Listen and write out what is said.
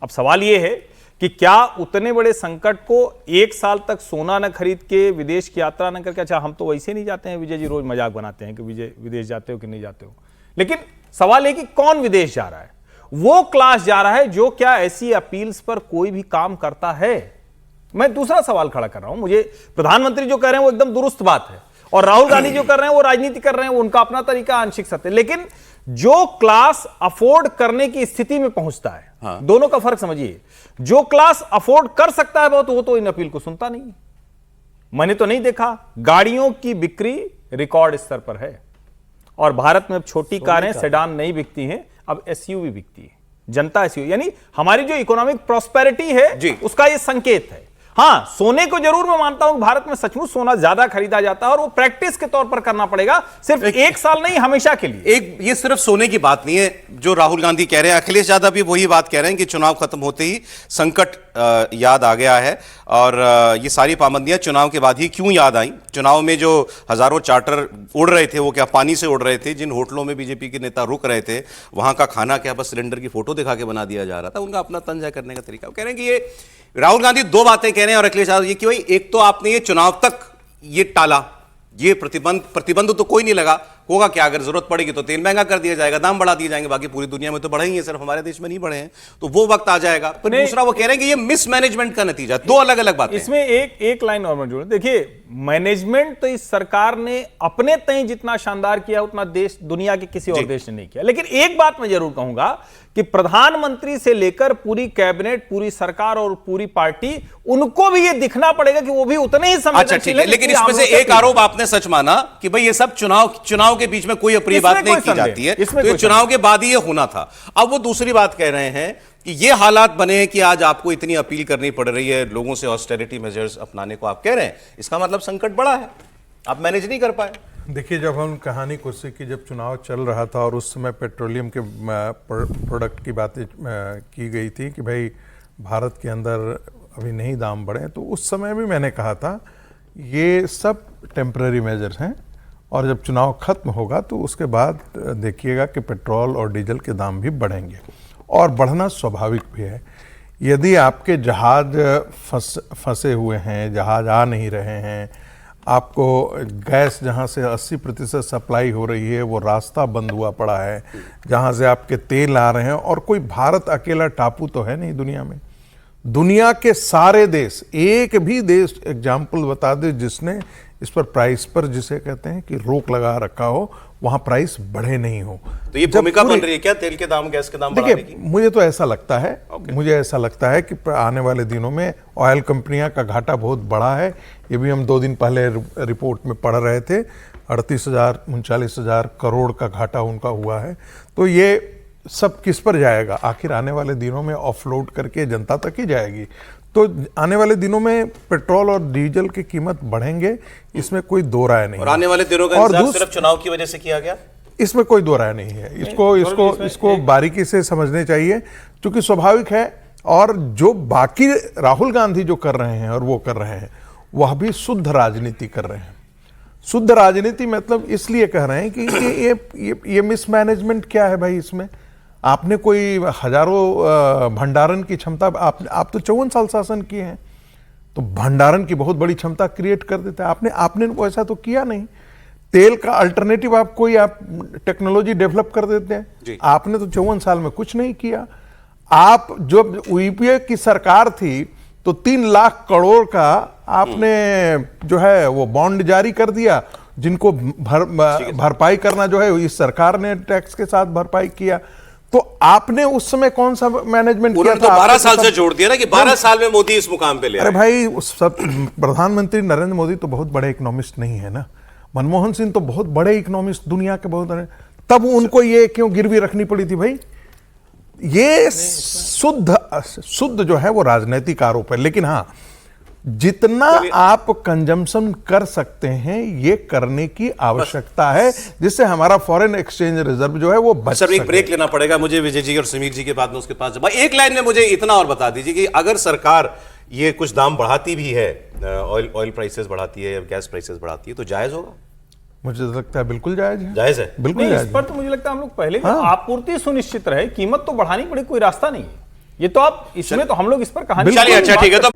अब सवाल ये है कि क्या उतने बड़े संकट को एक साल तक सोना न खरीद के, विदेश की यात्रा न करके, अच्छा हम तो वैसे नहीं जाते हैं, विजय जी रोज मजाक बनाते हैं कि विजय विदेश जाते हो कि नहीं जाते हो, लेकिन सवाल है कि कौन विदेश जा रहा है? वो क्लास जा रहा है जो क्या ऐसी अपील्स पर कोई भी काम करता है? मैं दूसरा सवाल खड़ा कर रहा हूं। मुझे प्रधानमंत्री जो कह रहे हैं वो एकदम दुरुस्त बात है, और राहुल गांधी जो कर रहे हैं वो राजनीति कर रहे हैं, उनका अपना तरीका, आंशिक सत्य। लेकिन जो क्लास अफोर्ड करने की स्थिति में पहुंचता है, हाँ। दोनों का फर्क समझिए। जो क्लास अफोर्ड कर सकता है वो तो इन अपील को सुनता नहीं। मैंने तो नहीं देखा। गाड़ियों की बिक्री रिकॉर्ड स्तर पर है, और भारत में अब छोटी कारें, सेडान नहीं बिकती हैं, अब एसयूवी बिकती है। जनता एसयूवी, यानी हमारी जो इकोनॉमिक प्रॉस्पेरिटी है उसका ये संकेत है। हां, सोने को जरूर मैं मानता हूं, भारत में सचमुच सोना ज्यादा खरीदा जाता है, और वो प्रैक्टिस के तौर पर करना पड़ेगा, सिर्फ एक साल नहीं, हमेशा के लिए। ये सिर्फ सोने की बात नहीं है जो राहुल गांधी कह रहे हैं, अखिलेश यादव भी वही बात कह रहे हैं कि चुनाव खत्म होते ही संकट याद आ गया है, और ये सारी पाबंदियां चुनाव के बाद ही क्यों याद आई? चुनाव में जो हजारों चार्टर उड़ रहे थे वो क्या पानी से उड़ रहे थे? जिन होटलों में बीजेपी के नेता रुक रहे थे वहां का खाना क्या बस सिलेंडर की फोटो दिखा के बना दिया जा रहा था? उनका अपना तंजा करने का तरीका। वो कह रहे हैं कि ये राहुल गांधी दो बातें कह रहे हैं और अखिलेश यादव ये कि भाई एक तो आपने ये चुनाव तक ये टाला, ये प्रतिबंध तो कोई नहीं लगा, होगा क्या? अगर जरूरत पड़ेगी तो तेल महंगा कर दिया जाएगा, दाम बढ़ा दिए जाएंगे, बाकी पूरी दुनिया में तो बढ़े ही है, सिर्फ हमारे देश में नहीं बढ़े हैं, तो वो वक्त आ जाएगा। तो दूसरा वो कह रहे हैं कि ये मिसमैनेजमेंट का नतीजा। दो अलग अलग बातें। इसमें एक लाइन और मैं जोड़ूं। देखिए, मैनेजमेंट तो इस सरकार ने अपने तय जितना शानदार किया उतना देश, दुनिया के किसी और देश ने नहीं किया। लेकिन एक बात मैं जरूर कहूंगा कि प्रधानमंत्री से लेकर पूरी कैबिनेट, पूरी सरकार और पूरी पार्टी, उनको भी ये दिखना पड़ेगा कि वो भी उतने ही संवेदनशील है। लेकिन इसमें से एक आरोप आपने सच माना कि भाई ये सब चुनाव के बीच में कोई अप्रिय बात नहीं की जाती है, तो ये चुनाव के बाद ही ये होना था। अब वो दूसरी बात कह रहे हैं कि ये हालात बने हैं कि आज आपको इतनी अपील करनी पड़ रही है लोगों से ऑस्टेरिटी मेजर्स अपनाने को। आप कह रहे हैं इसका मतलब संकट बड़ा है, आप मैनेज नहीं कर पाए। देखिए, जब हम कहानी को की जब चुनाव चल रहा था और उस समय पेट्रोलियम के प्रोडक्ट की बातें की गई थी कि भाई भारत के अंदर अभी नहीं दाम बढ़े, तो उस समय भी मैंने कहा था ये सब टेम्पररी मेजर्स हैं, और जब चुनाव खत्म होगा तो उसके बाद देखिएगा कि पेट्रोल और डीजल के दाम भी बढ़ेंगे, और बढ़ना स्वाभाविक भी है। यदि आपके जहाज फंसे हुए हैं, जहाज आ नहीं रहे हैं, आपको गैस जहां से 80% सप्लाई हो रही है वो रास्ता बंद हुआ पड़ा है, जहां से आपके तेल आ रहे हैं, और कोई भारत अकेला टापू तो है नहीं दुनिया में। दुनिया के सारे देश, एक भी देश एग्जाम्पल बता दे जिसने इस पर प्राइस पर, जिसे कहते हैं कि रोक लगा रखा हो, वहां प्राइस बढ़े नहीं हो। तो ये भूमिका बन रही है क्या तेल के दाम, गैस के दाम बढ़ाने की? मुझे तो ऐसा लगता है, मुझे ऐसा लगता है कि आने वाले दिनों में ऑयल कंपनियां का घाटा बहुत बड़ा है। ये भी हम 2 दिन पहले रिपोर्ट में पढ़ रहे थे, 38,000-39,000 करोड़ का घाटा उनका हुआ है। तो ये सब किस पर जाएगा? आखिर आने वाले दिनों में ऑफलोड करके जनता तक ही जाएगी। तो आने वाले दिनों में पेट्रोल और डीजल की कीमत बढ़ेंगे, इसमें कोई दो राय नहीं। और आने वाले दिनों का इंतजार सिर्फ चुनाव की वजह से किया गया, इसमें कोई दो राय नहीं है। इसको बारीकी से समझने चाहिए, क्योंकि स्वाभाविक है। और जो बाकी राहुल गांधी जो कर रहे हैं और वो कर रहे हैं, वह भी शुद्ध राजनीति कर रहे हैं। शुद्ध राजनीति मतलब इसलिए कह रहे हैं कि ये मिसमैनेजमेंट क्या है भाई? इसमें आपने कोई हजारों भंडारण की क्षमता, आप तो 54 साल शासन किए हैं, तो भंडारण की बहुत बड़ी क्षमता क्रिएट कर देते हैं। आपने वैसा तो किया नहीं। तेल का अल्टरनेटिव आप टेक्नोलॉजी डेवलप कर देते हैं, आपने तो 54 साल में कुछ नहीं किया। आप जब यूपीए की सरकार थी तो 3 लाख करोड़ का आपने जो है वो बॉन्ड जारी कर दिया, जिनको भरपाई करना जो है इस सरकार ने टैक्स के साथ भरपाई किया। तो आपने उस समय कौन सा मैनेजमेंट किया था? 12 साल से जोड़ दिया ना कि 12 साल में मोदी इस मुकाम पे ले आए। अरे भाई, प्रधानमंत्री नरेंद्र मोदी तो बहुत बड़े इकोनॉमिस्ट नहीं है ना। मनमोहन सिंह तो बहुत बड़े इकोनॉमिस्ट, दुनिया के बहुत बड़े, तब उनको ये क्यों गिरवी रखनी पड़ी थी भाई? ये शुद्ध जो है वो राजनीतिक आरोप है। लेकिन हाँ, जितना आप कंजम्पशन कर सकते हैं ये करने की आवश्यकता है, जिससे हमारा फॉरेन एक्सचेंज रिजर्व जो है वो बच सके। एक ब्रेक लेना पड़ेगा मुझे विजय जी और समीर जी के बाद में, उसके पास भाई एक लाइन में मुझे इतना और बता दीजिए कि अगर सरकार ये कुछ दाम बढ़ाती भी है, ऑयल प्राइसेस बढ़ाती है या गैस प्राइसेस बढ़ाती है, तो जायज होगा? मुझे लगता है बिल्कुल जायज है। जायज है, बिल्कुल जायज। इस पर तो मुझे लगता है हम लोग पहले आपूर्ति सुनिश्चित रहे, कीमत तो बढ़ानी पड़े, कोई रास्ता नहीं है। ये तो आप इसमें तो हम लोग इस पर कहानी चलिए, अच्छा ठीक है तो